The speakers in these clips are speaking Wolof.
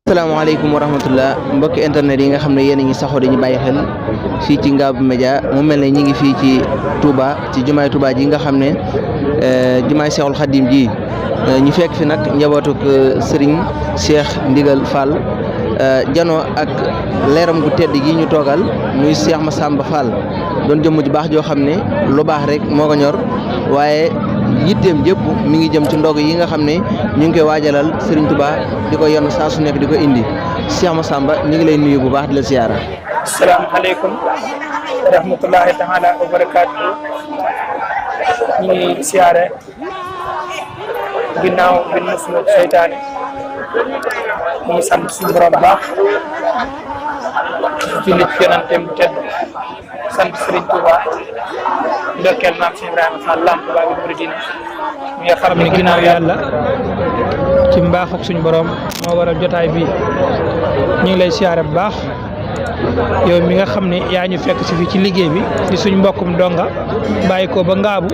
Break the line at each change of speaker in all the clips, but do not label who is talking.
asalaamaaleykum wa rahmatullah mbokki internet yi nga xam ne yéen a ngi saxoo dañu bàyyi xel fii ci Ngabou Média mu mel ne ñi ngi fii ci Touba ci jumaay Touba ji nga xam ne jumaay Seexul Xadim ji ñu fekk fi nag njabootuk Serigne Cheikh Ndigal Fall janoo ak leeram gu tedd gi ñu toogal muy Cheikh Massamba Fall doon jëmm ju baax joo xam ne lu baax rek moo ko ñor waaye yitteem jëpp mi ngi jëm ci ndog yi nga xam ne ñu ngi koy waajalal Serigne Touba di ko yenn saa su nekk di ko indi Cheikh Massamba ñu ngi lay nuyu bu baax di la siyaara.
asalaamaaleykum wa rahmatullahi taala wa barakaatu. ñu ngi siyaare ginnaaw bi nu muslu seytaane ñu ngi sant suñu borom baax ci li ci yonanteem bu tedd sant Serigne Touba ndokkeel maam si Ibrahima Fall Lamp Baabul Muridiina mi nga xam ne ginnaaw yàlla ci mbaaxuk suñu borom moo waral jotaay bi ñu ngi lay siyaare bu baax yow mi nga xam ne yaa ñu fekk si fi ci liggéey bi di suñ mbokkum donga bàyyi ko ba Ngaabu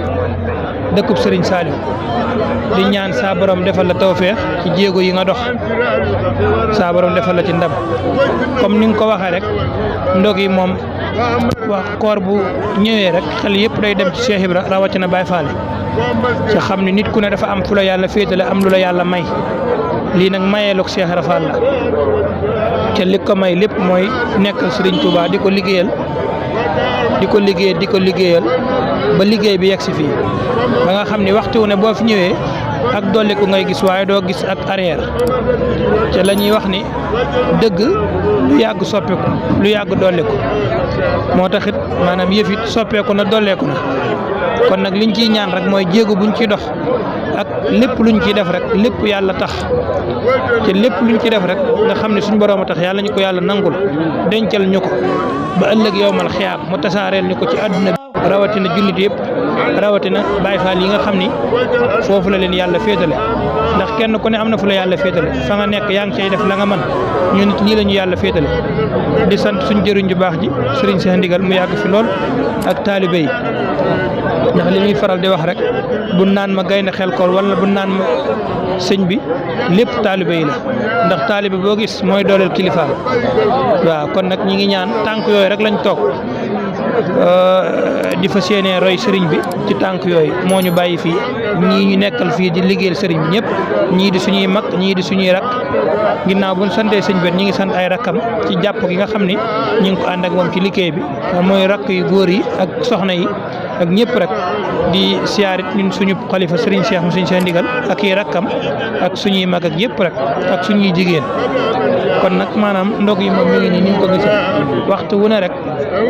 dëkkub Serigne Saliou di ñaan saa borom defal la tawfeex ci jéego yi nga dox saa borom defal la ci ndam comme ni nga ko waxee rek ndog yi moom wax koor bu ñëwee rek xel yëpp day dem ci Cheikh Ibra rawatina Baye Fall ci xam ne nit ku ne dafa am fu la yàlla féetale am lu la yàlla may lii nag mayeelug Cheikh Ibra Fall la te li ko may lépp mooy nekkal Serigne Touba di ko liggéeyal ba liggéey bi yegg si fii ba nga xam ni waxtu wu ne boo fi ñëwee ak dolliku ngay gis waaye doo gis ak arrière te la ñuy wax ni dëgg lu yàgg soppeeku lu yàgg dolliku moo taxit maanaam yëf it soppeeku na dolleeku na kon nag liñ ciy ñaan rek mooy jéego buñ ciy dox ak lépp luñ ciy def rek lépp yàlla tax te lépp luñ ciy def rek nga xam ne suñ borom a tax yàlla ñu ko yàlla nangul dencal ñu ko ba ëllëg yowmal xiyaam mu tasaareel ñu ko ci àdduna bi rawatina jullit yëpp rawatina Baay Faal yi nga xam ni foofu la leen yàlla féetale ndax kenn ku ne am na fu la yàlla féetale fa nga nekk yaa ngi cay def la nga mën ñu nit lii la ñu yàlla féetale di sant suñ jëriñ ju baax ji Serigne Cheikh Ndigal mu yàgg fi lool ak taalibe yi ndax li ñuy faral di wax rek bu naan ma gaynde xel kool wala bu naan ma sëñ bi lépp taalibe yi la ndax taalibe boo gis mooy dooleel kilifa waaw kon nag ñi ngi ñaan tànk yooyu rek lañ toog di fas yéenee roy sëriñ bi ci tànk yooyu moo ñu bàyyi fii ñii ñu nekkal fii di liggéeyal sëriñ bi ñëpp ñii di suñuy mag ñii di suñuy rak ginnaaw bu ñu santee sëñ bi ñi ngi sant ay rakkam ci jàpp gi nga xam ni ñi ngi ko ànd ak moom ci liggéey bi mooy rakk yu góor yi ak soxna yi ak ñëpp rek di siyaarit ñun suñu xalifa sëriñ Cheikh mu sëriñ Cheikh Ndigal ak i rakkam ak suñuy mag ak yëpp rek ak suñuy jigéen kon nag maanaam ndog yi moom mi ngi nii ni ñu ko gisee waxtu wu ne rek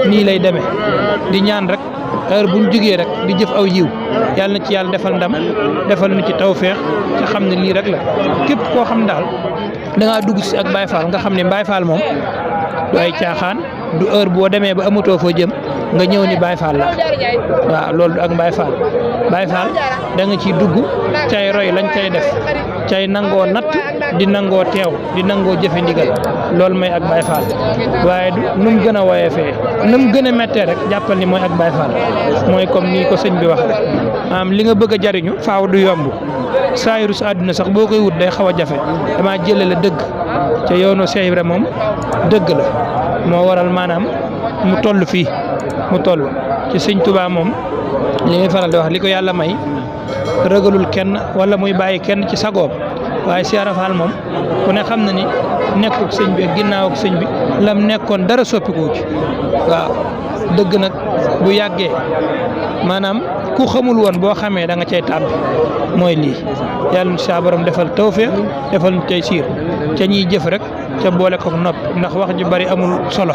nii lay demee di ñaan rek heure buñ jógee rek di jëf aw yiw yàlla na ci yàlla defal ndam defal nu ci tawféex te xam ne lii rek la képp koo xam daal da ngaa dugg si ak Baye Fall nga xam ne Baye Fall moom du ay caaxaan du heure boo demee ba amatoo foo jëm nga ñëw ni Baye Fall la waaw loolu du ak Baye Fall Baye Fall da nga ciy dugg cay roy lañ cay def cay nangoo natt di nangoo teew di nangoo jëfe ndigal loolu mooy ak Baye Fall waaye du nu mu gën a woyefee nu mu gën a méttee rek jàppal ni mooy ak Baye Fall mooy comme ni ko sëñ bi wax rek maanaam li nga bëgg a jariñu faaw du yomb saayiru si àdduna sax boo koy wut day xaw a jafe damaa jëlee la dëgg te yoonu Cheikh Ibra moom dëgg la moo waral maanaam mu toll fii mu toll ci sëñ Touba moom li ngay faral di wax li ko yàlla may ragalul kenn wala muy bàyyi kenn ci sagoom waaye Cheikh Ibra Fall moom ku ne xam na ni nekkuk sëñ bi ak ginnaaw ak sëñ bi lam nekkoon dara soppiku ci waaw dëgg nag bu yàggee maanaam ku xamul woon boo xamee da nga cay tàbbi mooy lii yàlla saa borom defal tawfeex defal ñu cay siir ca ñiy jëf rek ca boole ko nopp ndax wax ju bari amul solo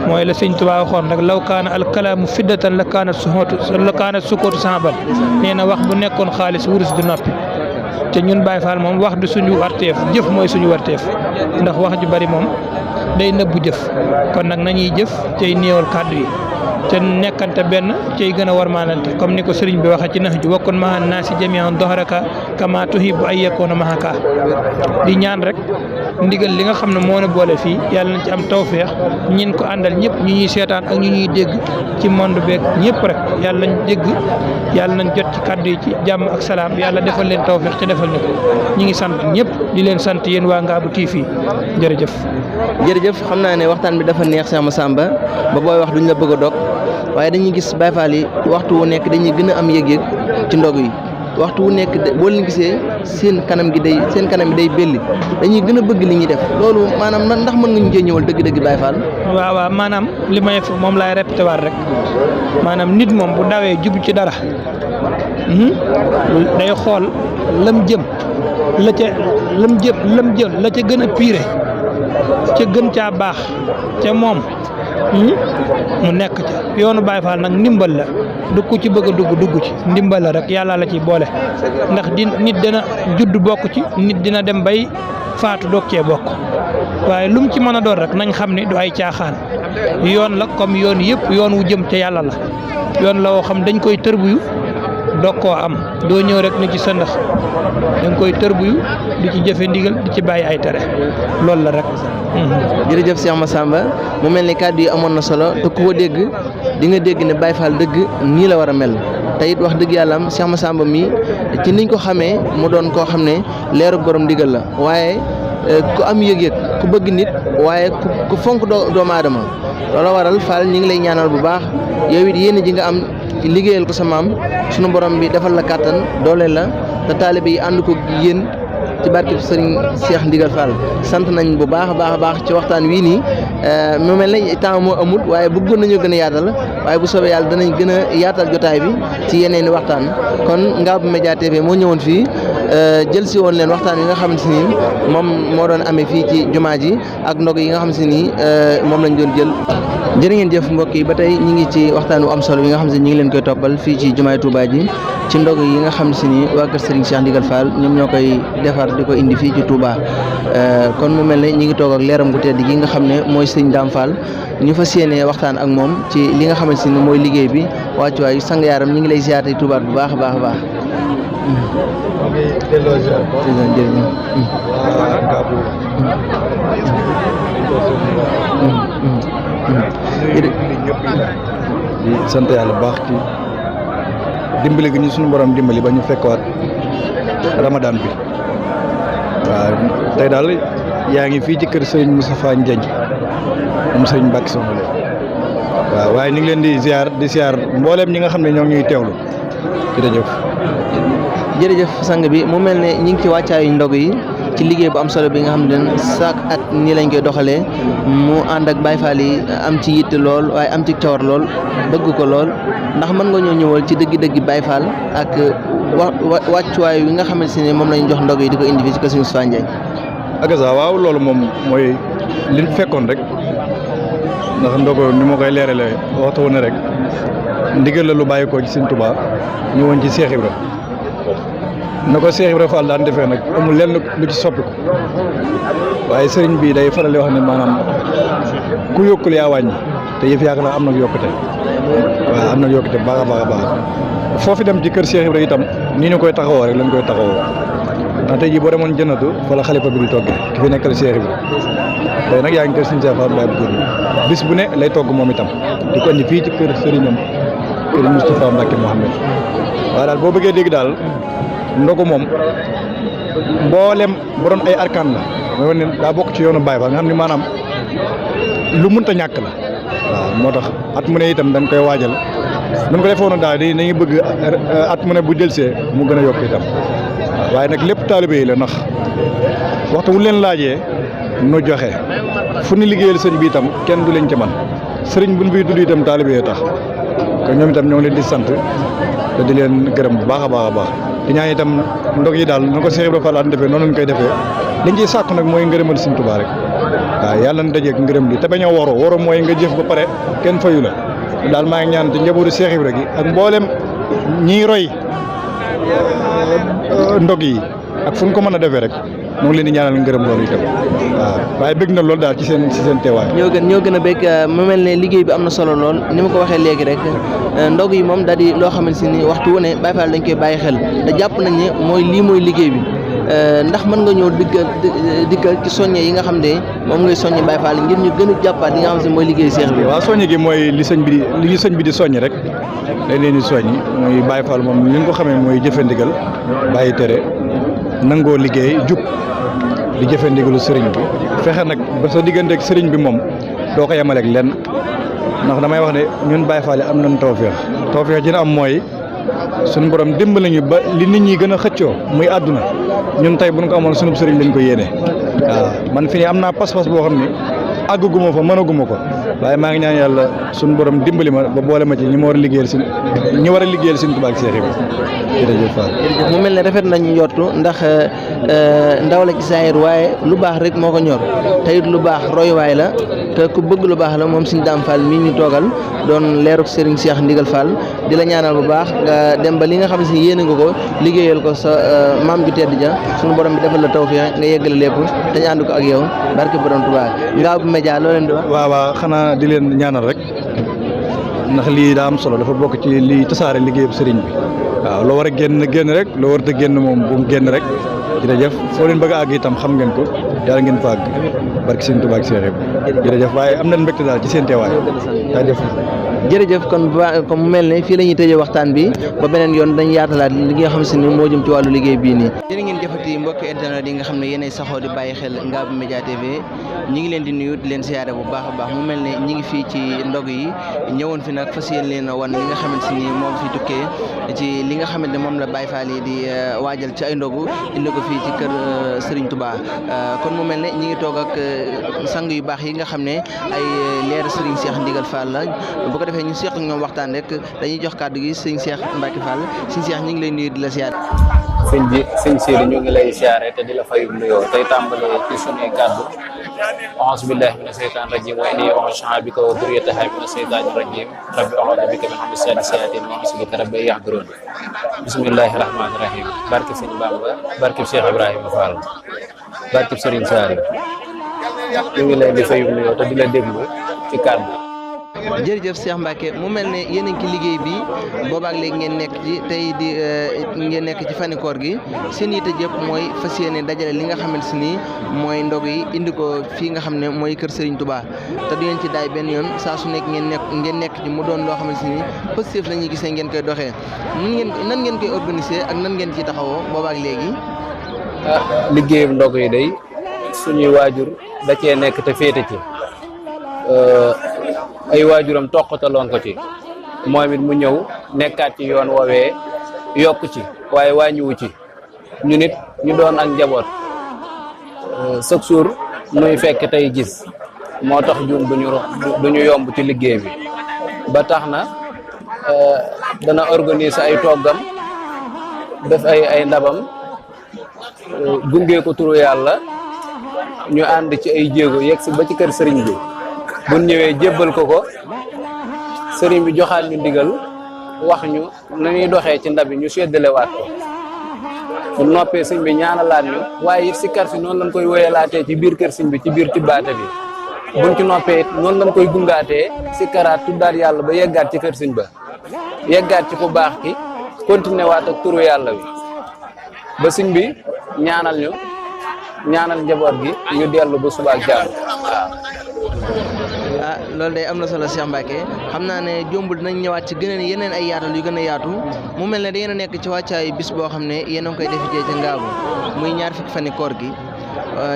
mooy la sëñ Tuubaa waxoon rek law kaana alkalaamu fiddatan la kaana sukootu sahaban nee na wax bu nekkoon xaalis wurus du noppi te ñun Baye Fall moom wax du suñu warteef jëf mooy suñu warteef ndax wax ju bari moom day nëbbu jëf kon nag nañuy jëf cay néewal kàddu yi te nekkante benn cay gën a warmaalante comme ni ko sëriñ bi waxee ci nax ju wakkun maha naasi jami'an doxaraka kama tuhibbu ay yakuna mahaka di ñaan rek ndigal li nga xam ne moo na boole fii yàlla na ci am tawféex ñin ko àndal ñëpp ñu ñuy seetaan ak ñu ñuy dégg ci monde beeg ñëpp rek yàlla nañ dégg yàlla nañ jot ci kàddu yi ci jàmm ak salaam yàlla defal leen tawféex te defal ñu ko ñu ngi sant ñëpp di leen sant yéen waa Ngabou TV jërëjëf.
jërëjëf xam naa ne waxtaan bi dafa neex Cheikh Massamba ba booy wax duñ la bëgg a dog waaye dañuy gis Baye Fall yi waxtu wu nekk dañuy gën a am yëg-yëg ci ndog yi waxtu wu nekk boo leen gisee seen kanam gi day belli dañuy gën a bëgg li ñuy def loolu maanaam ndax mën nga ñu cee ñëwal dëgg-dëgg Baye Fall.
waaw maanaam li may moom laay répété waat rek maanaam nit moom bu dawee jub ci dara day xool lam jëm la ca la ca gën a piire ca gën caa baax ca moom mu nekk ca yoonu Baye Fall nag ndimbal la du ku ci bëgg a dugg ci ndimbal la rek yàlla la ci boole ndax nit dina judd bokk ci nit dina dem bay faatu doog cee bokk waaye lu mu ci mën a doon rek nañ xam ne du ay caaxaan yoon la comme yoon yëpp yoon wu jëm ca yàlla la yoon la woo xam dañ koy tërbuyu doog koo am doo ñëw rek ni ci sëndax dañ koy tërbuyu di ci jëfe ndigal di ci bàyyi ay tere loolu la rek.
jërëjëf Cheikh Massamba mu mel ni kàddu yi amoon na solo te ku ko dégg di nga dégg ne Baye Fall dëgg nii la war a mel te it wax dëgg yàlla am Cheikh Massamba mi ci niñ ko xamee mu doon koo xam ne leeru borom ndigal la waaye ku am yëg-yëg ku bëgg nit waaye ku fonk doomu aadama loola waral Fall ñi ngi lay ñaanal bu baax yow it yéen ji nga am ci liggéeyal ko sa maam sunu borom bi defal la kàttan dooleel la te taalibe yi ànd ko yéen ci barke Serigne Cheikh Ndigal Fall sant nañ bu baax a baax ci waxtaan wii nii mu mel ne temps moo amul waaye bëggoon nañu gën a yaatal waaye bu soobee yàlla danañ gën a yaatal jotaay bi ci yeneen i waxtaan kon Ngabou Média TV moo ñëwoon fii jël si woon leen waxtaan yi nga xamante ni moom moo doon amee fii ci jumaa ji ak ndog yi nga xamante ni moom lañ doon jël. jërë ngeen jëf mbokk yi ba tey ñi ngi ci waxtaan wu am solo yi nga xam ne ñi ngi leen koy toppal fii ci jumaay Touba ji ci ndog yi nga xam si ni waa kër Serigne Cheikh Ndigal Fall ñoom ñoo koy defar di ko indi fii ci Touba kon mu mel ne ñi ngi toog ak leeram gu tedd gi nga xam ne mooy Serigne Dame Fall ñu fas yéene waxtaan ak moom ci li nga xamante ni mooy liggéey bi wàccuwaay sang yaaram ñi ngi lay ziar tey Touba bu baax a baax a baax.
di sant yàlla bu baax ci dimbali gi ñu suñu borom dimbali ba ñu fekkwaat Ramadan bi waaw tey daal yaa ngi fii ci kër sëñ Moustapha Ndiagne moom sëñ Mbacke Soxna Lo waaw waaye ñu ngi leen di ziar mbooleem ñi nga xam ne ñoo ngi ñuy teewlu
jërëjëf sang bi mu mel ne ñi ngi ci wàccaayu ndog yi ci liggéey bu am solo bi nga xam ne chaque at nii lañ koy doxalee mu ànd ak Baye Fall yi am ci yitte lool waaye am ci cawar lool bëgg ko lool ndax mën nga ñoo ñëwal ci dëgg-dëgg Baye Fall ak wàccuwaay wi nga xamante ne moom lañ jox ndog yi di ko indi fii ci kër Serigne Moustapha Ndiagne.
akasa waaw loolu moom mooy liñ fekkoon rek ndax ndogo ni ma koy leeralee waxtu wu ne rek ndigal la lu bàyyi ko ci Serigne Touba ñëwoon ci Cheikh Ibra na ko Cheikh Ibra Fall daan defee nag amul lenn lu ci soppiku waaye sëriñ bi day faral di wax ne maanaam ku yokkul yaa wàññi te yëf yaakaar naa am na yokkute waaw am na yokkute baax a baax a baax foofu dem ci kër Cheikh Ibra itam nii ñu koy taxawoo rek lañ koy taxawoo ndax tey jii boo demoon jënnatu fa la xalifa bi di toggee ki fi nekkal Cheikh Ibra tey nag yaa ngi kër Serigne Cheikh Fall Baye bu bis bu ne lay togg moom itam di ko indi fii ci kër sëriñam kër Moustapha Mbacke Mohamed waaw daal boo bëggee dégg daal ndogu moom mboolem bu doon ay arkaan la mooy ne daa bokk ci yoonu Baye Fall nga xam ne maanaam lu mënta ñàkk la waaw moo tax at mu ne itam dañ koy waajal dañ ko defoon daal dañuy bëgg at mu ne bu jëlsee mu gën a yokk itam waaye nag lépp taalibe yi la ndax waxtu wu leen laajee nu joxe fu ñu liggéeyal sëñ bi itam kenn du leen ci man sëriñ buñ fiy tudd itam taalibe yi tax kon ñoom itam ñoo ngi leen di sant te di leen gërëm bu baax a baax a baax di ñaan itam ndog yi daal na ko Cheikh Ibra Fall daan defee noonu lañ koy defee liñ ciy sàkku nag mooy ngërëmal Sëñ Tuubaa rek waaw yàlla na dajeeg ngërëm li te bañ a woro mooy nga jëf ba pare kenn fayu la daal maa ngi ñaan te njabootu Cheikh Ibra gi ak mboolem ñiy roy ndog yi ak fu ñu ko mën a defee rek moo ngi leen di ñaanal ngërëm loolu itam waaw waaye bëgg na loolu daal ci seen teewaay.
ñoo gën a bëgg mu mel ne liggéey bi am na solo lool ni ma ko waxee léegi rek ndog yi moom daal di loo xamante ni waxtu wu ne Baye Fall dañ koy bàyyi xel te jàpp nañ ne mooy liggéey bi ndax mën nga ñëw dikkal ci soññe yi nga xam ne moom ngay soññe Baye Fall ngir ñu gën a jàppaat li nga xam ne mooy liggéey Seex bi.
waaw soññe gi mooy li sëñ bi di soññ rek dañ leen di soññ muy Baye Fall moom li nga ko xamee mooy jëfe ndigal bàyyi tere nangoo liggéey jub di jëfe ndigalu sëriñ bi fexe nag ba sa digganteeg sëriñ bi moom doo ko yemaleeg lenn ndax damay wax ne ñun Baye Fall am nañ tawfeex dina am mooy suñu borom dimbali ñu ba li nit ñi gën a xëccoo muy àdduna ñun tey bu ñu ko amoon sunu sëriñ lañ ko yéene waaw man fi ne am naa pas-pas boo xam ne àgguma fa mënaguma ko waaye maa ngi ñaan yàlla suñu borom dimbali ma ba boole ma ci ñi ma war a liggéeyal Sëriñ Tuubaa ak Seex Ibra jërëjëf Fall.
jërëjëf mu mel ne rafet nañ njortu ndax ndaw la ci saayir waaye lu baax rek moo ko ñor te it lu baax royuwaay la te ku bëgg lu baax la moom Sëriñ Daam Fall mii ñu toogal doon leeruk Serigne Cheikh Ndigal Fall di la ñaanal bu baax nga dem ba li nga xam ne si yéene nga ko liggéeyal ko sa maam ju tedd ja suñu borom bi defal la tawfeex nga yeggale lépp te ñu ànd ko ak yow barke borom Tuubaa Ngabou Média loo leen di wax.
waaw xanaa di leen ñaanal rek ndax lii daa am solo dafa bokk ci lii tasaare liggéeyub sëriñ bi waaw loo war a génn rek loo war a génn moom bu mu génn rek jërëjëf foo leen bëgg a àgg itam xam ngeen ko yàlla ngeen fa àgg barke Sëriñ Tuubaa ak Seex Ibra jërëjëf waaye am nañ mbégte daal ci seen teewaay jaajëf.
jërëjëf kon comme mu mel ne fii la ñuy tëjee waxtaan bi ba beneen yoon dañu yaatalaat li nga xam si ni moo jëm ci wàllu liggéey bii nii. jërë ngeen jëfati mbokki internet yi nga xam ne yéenay saxoo di bàyyi xel Ngabou Média TV ñi ngi leen di nuyu di leen siyaare bu baax a baax mu mel ne ñi ngi fii ci ndog yi ñëwoon fi nag fas yéen leen wan li nga xamante ni moom fi tukkee ci li nga xamante ne moom la Baye Fall yi di waajal ci ay ndogu indi ko fii ci kër Serigne Touba kon mu mel ne ñi ngi toog ak sang yu baax yi nga xam ne ay leer Serigne Cheikh Ndigal Fall la bu ko defee ñu seq ak ñoom waxtaan rek dañuy jox kàddu gi sëñ Cheikh Mbacke Fall sëñ Cheikh ñu ngi lay nuyu di la siyaare.
sëñ Sidi ñu ngi lay siyaare te di la fayum nuyoo tey tàmbalee ci sunuy kàddu a'uuzu billahi mina shaytaani rajiim wa inni u'iizuhaa bika wa dhurriyyatahaa mina shaytaani rajiim rabbi a'uuzu bika min hamazaati shayaatiin wa a'uuzu bika rabbi an yahduruun bismillahi rahmaani rahiim barke sëñ Bamba barke Cheikh Ibrahima Fall barke Serigne Saliou ñu ngi leen di fayum nuyoo te di la déglu ci kàddu.
jërëjëf Cheikh Mbacke mu mel ne yéen a ngi ci liggéey bi boobaak léegi ngeen nekk ci tey di ngeen nekk ci fani koor gi seen yitte jëpp mooy fas yéene dajale li nga xamante ni mooy ndog yi indi ko fii nga xam ne mooy kër Serigne Touba te du ngeen ci daay benn yoon saa su nekk ngeen nekk ci mu doon loo xamante ni positif la ñuy gisee ngeen koy doxee nan ngeen koy organiser ak nan ngeen ci taxawoo boobaak léegi.
liggéeyam ndog yi day suñuy waajur da cee nekk te féete ci. ay waajuram toqataloon ko ci moom it mu ñëw nekkaat ci yoon woowee yokk ci waaye wàññiwu ci ñu nit ñu doon ak njaboot chaque jour muy fekk tey gis moo tax juum duñu yomb ci liggéey bi ba tax na dana organiser ay toggam def ay ndabam gunge ko turu yàlla ñu ànd ci ay jéego yegg si ba ci kër sëriñ bi bu ñëwee jébbal ko sëriñ bi joxaat ñu ndigal wax ñu na ñuy doxee ci ndab yi ñu séddalewaat ko bu noppee sëñ bi ñaanalaat ñu waaye it si kar si noonu lañ koy wéyalaatee ci biir kër sëñ bi ci biir tibbaate bi buñ ci noppee it noonu lañ koy gungaatee si karaat tuddaat yàlla ba yeggaat ci kër sëñ ba yeggaat ci ku baax ki continué waat ak turu yàlla bi ba sëñ bi ñaanal njaboot gi ñu dellu ba suba ak jàmm waaw.
loolu day am na solo Cheikh Mbacke xam naa ne jombul dinañ ñëwaat ci yeneen ay yaatal yu gën a yaatu mu mel ne da ngeen a nekk ci wàccaayu bis boo xam ne yéen a ngi koy defi ci Ngabou muy ñaar fukki fani koor gi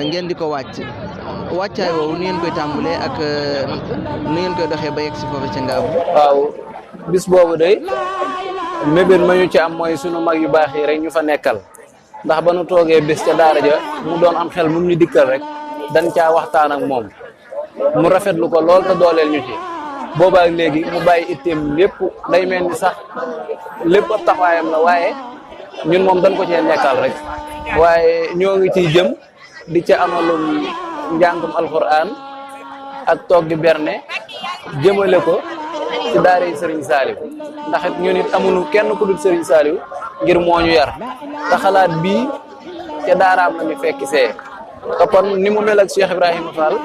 ngeen di ko wàccaay woowu nu ngeen koy tàmbalee ak nu ngeen koy doxee ba yegg si foofu ci Ngabou.
waaw bis boobu day mébét ma ñu ci am mooy sunu mag yu baax yi rek ñu fa nekkal ndax ba nu toogee bés ca daara ja mu doon am xel mu ñu dikkal rek dañ caa waxtaan ak moom. mu rafetlu ko lool te dooleel ñu ci boobaak léegi mu bàyyi itteem lépp day mel ni sax lépp ab taxawaayam la waaye ñun moom dañ ko cee nekkal rek waaye ñoo ngi ciy jëm di ca amalum njàngum alquran ak toog di berne jëmale ko ci daara yi Serigne Saliou ndax it ñun it amuñu kenn ku dul Serigne Saliou ngir moo ñu yar te xalaat bii ca daaraam la ñu fekki see te kon ni mu mel ak Cheikh Ibrahima Fall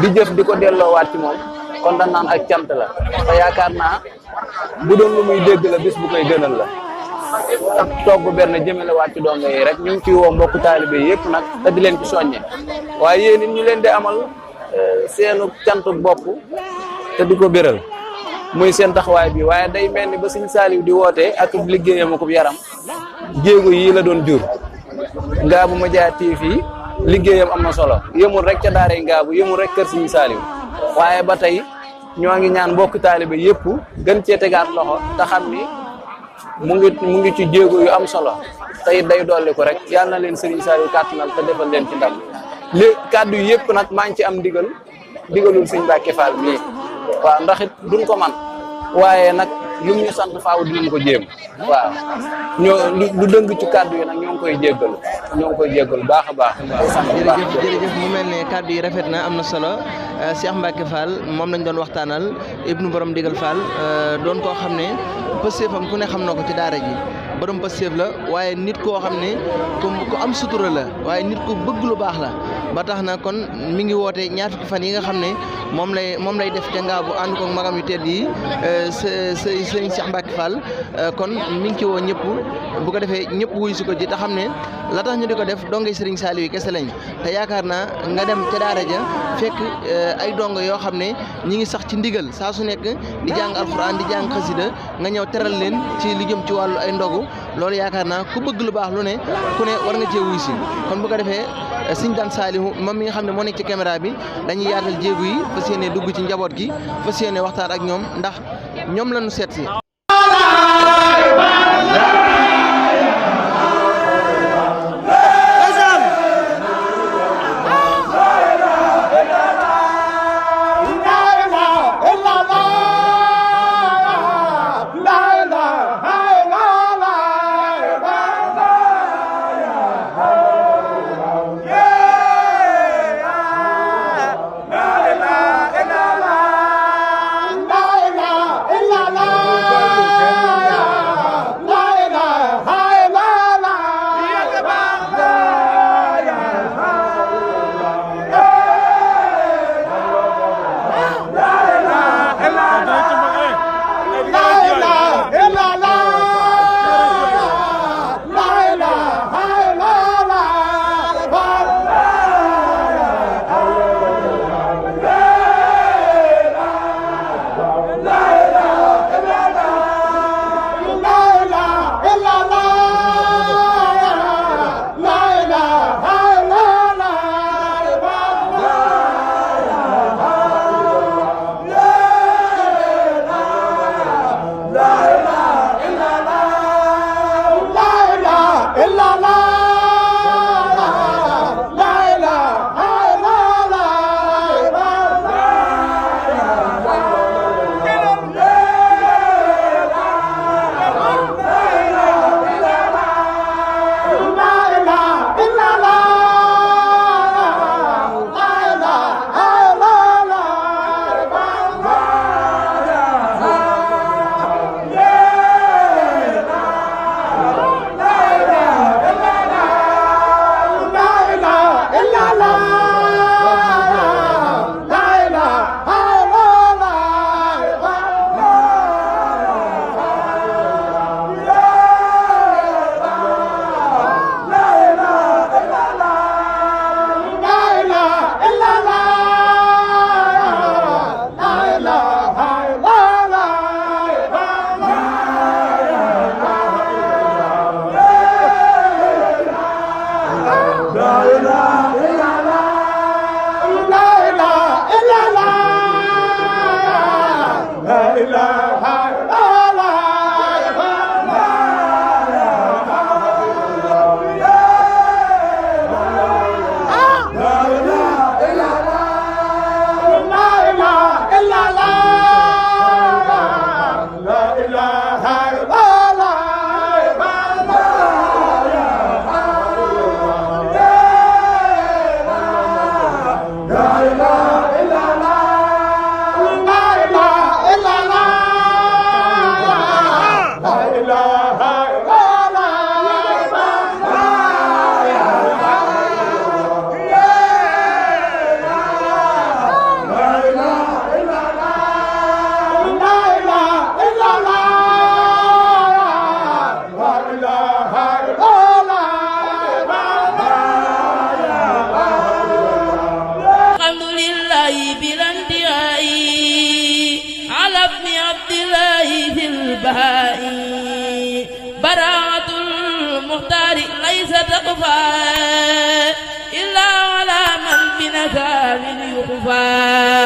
di jëf di ko delloowaat ci moom kon dañ naan ak cant la te yaakaar naa bu doon lu muy dégg la bis bu koy gënal la ak togg benn jëmale waat ci donga yi rek ñu ngi ciy woo mbokku taalibe yëpp nag te di leen ci soññe waaye yéen it ñu leen di amal seenu cant bopp te di ko béral muy seen taxawaay bi waaye day mel ni ba Sëñ Saaliw di wootee ak liggéeyam ak yaram jéego yii la doon jur Ngabou Média TV liggéeyam am na solo yëmul rek ca daaray Ngabou yëmul rek kër Sëñ Saaliw waaye ba tey ñoo ngi ñaan mbokk taalibe yëpp gën cee tegaat loxo te xam ni mu ngi ci jéego yu am solo tey day dolli ko rek yàlla na leen Sëriñ Saaliw kàttanal te defal leen ci ndam li kàddu yi yëpp nag maa ngi ci am digalul Sëñ Mbàkke Fall mii waaw ndax it duñ ko man waaye nag lu ñu sant faaw dinañ ko jéem waaw lu dëng ci kàddu yi nag ñoo ngi koy jéggalu baax a baax.
jërëjëf mu mel ne kàddu yi rafet na am na solo Cheikh Mbacke Fall moom lañ doon waxtaanal ibnu borom digal Fall doon koo xam ne pëstéefam ku ne xam na ko ci daara ji borom pëstéef la waaye nit koo xam ne ku am sutura la waaye nit ku bëgg lu baax la ba tax na kon mi ngi woote ñaar fukki fan yi nga xam ne moom lay def ca Ngabou ànd ko magam yu tedd yi sëriñ Cheikh Mbacke Fall kon mi ngi ci woo ñëpp bu ko defee ñëpp wuy si ko ji te xam ne la tax ñu di ko def dongay sëriñ Saliou yi kese lañ te yaakaar naa nga dem ca daara ja fekk ay dongo yoo xam ne ñi ngi sax ci ndigal saa su nekk di jàng alxuraan di jàng xasida nga ñëw teral leen ci li jëm ci wàllu ay ndogu loolu yaakaar naa ku bëgg lu baax lu ne ku ne war nga cee wuy si kon bu ko defee Sëñ Dan Saliou moom mi nga xam ne moo nekk ci caméra bi dañuy yaatal jéegu yi fas yéene dugg ci njaboot gi fas yéene waxtaan ak ñoom ndax ñoom lañu seet si.
La الله بلا انتهاء على ابن عبد الله في البهاء براءة المختار ليس تخفى إلا على من بنكال يخفى